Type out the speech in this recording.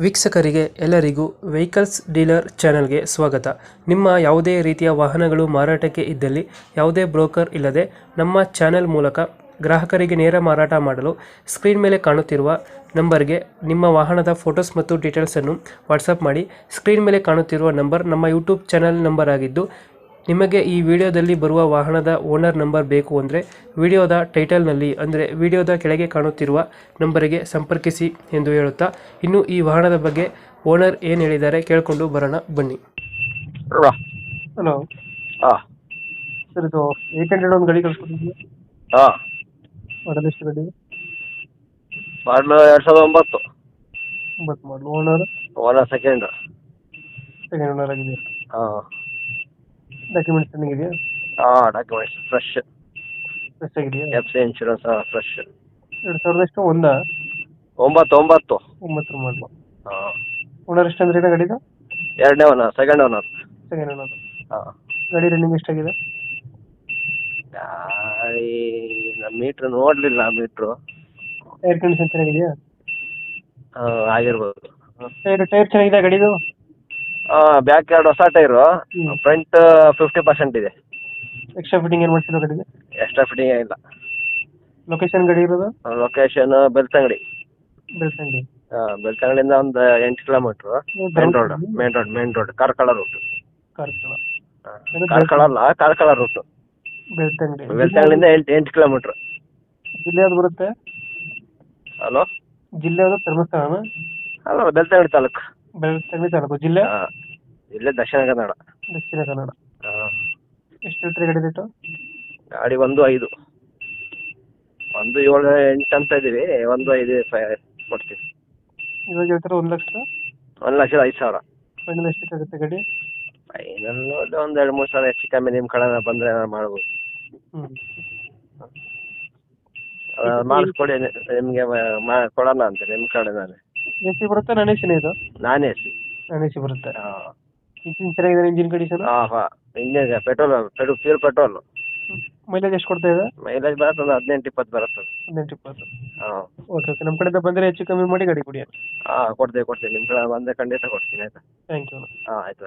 ವೀಕ್ಷಕರಿಗೆ ಎಲ್ಲರಿಗೂ vehicles dealer ಚಾನೆಲ್ಗೆ ಸ್ವಾಗತ. ನಿಮ್ಮ ಯಾವುದೇ ರೀತಿಯ ವಾಹನಗಳು ಮಾರಾಟಕ್ಕೆ ಇದ್ದಲ್ಲಿ ಯಾವುದೇ ಬ್ರೋಕರ್ ಇಲ್ಲದೆ ನಮ್ಮ ಚಾನೆಲ್ ಮೂಲಕ ಗ್ರಾಹಕರಿಗೆ ನೇರ ಮಾರಾಟ ಮಾಡಲು ಸ್ಕ್ರೀನ್ ಮೇಲೆ ಕಾಣುತ್ತಿರುವ ನಂಬರ್ಗೆ ನಿಮ್ಮ ವಾಹನದ ಫೋಟೋಸ್ ಮತ್ತು ಡೀಟೇಲ್ಸನ್ನು ವಾಟ್ಸಪ್ ಮಾಡಿ. ಸ್ಕ್ರೀನ್ ಮೇಲೆ ಕಾಣುತ್ತಿರುವ ನಂಬರ್ ನಮ್ಮ ಯೂಟ್ಯೂಬ್ ಚಾನೆಲ್ ನಂಬರ್ ಆಗಿದ್ದು, ನಿಮಗೆ ಈ ವಿಡಿಯೋದಲ್ಲಿ ಬರುವ ವಾಹನದ ಓನರ್ ನಂಬರ್ ಬೇಕು ಅಂದರೆ ವಿಡಿಯೋದ ಟೈಟಲ್ನಲ್ಲಿ ಅಂದರೆ ವಿಡಿಯೋದ ಕೆಳಗೆ ಕಾಣುತ್ತಿರುವ ನಂಬರಿಗೆ ಸಂಪರ್ಕಿಸಿ ಎಂದು ಹೇಳುತ್ತಾ, ಇನ್ನು ಈ ವಾಹನದ ಬಗ್ಗೆ ಓನರ್ ಏನು ಹೇಳಿದ್ದಾರೆ ಕೇಳಿಕೊಂಡು ಬರೋಣ ಬನ್ನಿ. ಅಲ್ವಾ? ಹಲೋ ಹಾಂ ಸರ್, ಇದು 800 ಒಂದು ಗಾಡಿ ಕಳ್ಸ್ಕೊಟ್ಟಿದ್ದೀನಿ. ಹಾಂ ಮಾಡಲ್ ಎಷ್ಟು ಗಾಡಿ? ಮಾಡಲು 2009. 9 ಮಾಡಲು. Owner owner second. ಓನರ್ ಆಗಿದೆ. ಹಾಂ ಡಾಕ್ಯುಮೆಂಟ್ಸ್ ರನ್ನಿಂಗ್ ಇದೆಯಾ? ಹಾಂ ಡಾಕ್ಯುಮೆಂಟ್ಸ್ ಫ್ರೆಶ್. ಫ್ರೆಶ್ ಆಗಿದೆಯಾ? F C insurance fresh. 2000 ಎಷ್ಟು? ಒಂದಾ? 9. 9 ಮಾಡಲು. ಹಾಂ ಓನರ್ ಎಷ್ಟು ಅಂದ್ರೆ ಗಾಡಿದು? ಎರಡನೇ owner, second owner. Second owner. ಹಾಂ ಗಾಡಿ ರನ್ನಿಂಗ್ ಎಷ್ಟಾಗಿದೆ? ಗಾಡಿ ನಮ್ಮ ಮೀಟ್ರ್ ನೋಡಲಿಲ್ಲ. ಮೀಟ್ರು ಟೈರ್ ಕಂಡೀಷನ್ ಚೆನ್ನಾಗಿದೆಯಾ? ಆಗಿರ್ಬೋದು. ಟೈರ್ ಚೆನ್ನಾಗಿದೆ ಗಾಡಿದು? ಹಾಂ ಬ್ಯಾಕ್ ಎರಡು ಹೊಸ ಟೈರು, ಹ್ಮ್. ಫ್ರಂಟ್ 50% ಇದೆ. ಎಕ್ಸ್ಟ್ರಾ ಫಿಟ್ಟಿಂಗ್ ಏನು ಮಾಡ್ಸಿರೋ ಗಾಡಿಗೆ? ಎಕ್ಸ್ಟ್ರಾ ಫಿಟ್ಟಿಂಗ್ ಇಲ್ಲ. ಲೊಕೇಶನ್ ಗಾಡಿ ಇರೋದು? ಲೊಕೇಶನ್ ಬೆಳ್ತಂಗಡಿ. ಬೆಳ್ತಂಗಡಿ. ಹಾಂ ಬೆಳ್ತಂಗಡಿಯಿಂದ ಒಂದು 8 kilometre. Main road Karkala route. Karkala. Karkala route. Belthangady. ಬೆಳ್ತಂಗಡಿಯಿಂದ 8 ಕಿಲೋಮೀಟ್ರ್. ಜಿಲ್ಲೆ ಯಾವ್ದು ಬರುತ್ತೆ? ಹಲೋ, ಜಿಲ್ಲೆ ಯಾವ್ದು? ಧರ್ಮಸ್ಥಳನ? ಅಲ್ಲ ಬೆಳ್ತಂಗಡಿ ತಾಲೂಕು. ಬೆಳ್ತಂಗಡಿ ತಾಲೂಕು. ಜಿಲ್ಲೆ? ಹಾಂ ಇಲ್ಲೇ ದಕ್ಷಿಣ ಕನ್ನಡ. ದಕ್ಷಿಣ ಕನ್ನಡ. ಹಾಂ ಎಷ್ಟು ಹೇಳ್ತೀರಿ ಗಾಡಿ ರೇಟು? ಗಾಡಿ 1.5. 1.7-8 ಅಂತ ಇದ್ದೀವಿ. 1.5 ಕೊಡ್ತೀವಿ. ಇವಾಗ ಹೇಳ್ತಾರೆ 1,00,000? 1,05,000. ಫೈನಲ್ ಎಷ್ಟಕ್ಕಾಗುತ್ತೆ ಗಾಡಿ? ಫೈನಲ್ ನೋಡಿ ಒಂದು 2-3 ಸಾವಿರ ಹೆಚ್ಚು ಕಮ್ಮಿ ನಿಮ್ಮ ಕಡೆ ಬಂದರೆ ಮಾಡ್ಬೋದು. ಹ್ಞೂ. ಮಾಡಿಸ್ಕೊಡಿ, ನಿಮಗೆ ಕೊಡೋಣ ಅಂತ ನಿಮ್ಮ ಕಡೆನಾನೆ. ಎ ಸಿ ಬರುತ್ತೆ? ನಾನ್ ಎ ಸಿನೇ ಇದು? ನಾನೇ ಸಿ. ನಾನ್ ಎ ಸಿ ಬರುತ್ತೆ. ಹಾಂ ಇಂಜಿನ್ ಚೆನ್ನಾಗಿದೆ? Engine condition? ಹಾಂ ಹಾಂ ಇಂಜಿನ್ ಪ್ಯೂರ್ ಪೆಟ್ರೋಲ್. ಮೈಲೇಜ್ ಎಷ್ಟು ಕೊಡ್ತಾ ಇದೆ? ಮೈಲೇಜ್ ಬರುತ್ತೆ ಒಂದು 18-20 ಬರುತ್ತೆ. 18-20. ಹಾಂ ಓಕೆ ಓಕೆ, ನಮ್ಮ ಕಡೆಯಿಂದ ಬಂದರೆ ಹೆಚ್ಚು ಕಮ್ಮಿ ಮಾಡಿ ಗಾಡಿ ಕೊಡಿ. ಹಾಂ ಕೊಡ್ತೀವಿ ನಿಮ್ಮ ಕಡೆ ಬಂದರೆ ಖಂಡಿತ ಕೊಡ್ತೀನಿ. ಆಯಿತಾ? Thank you. ಹಾಂ ಆಯಿತು.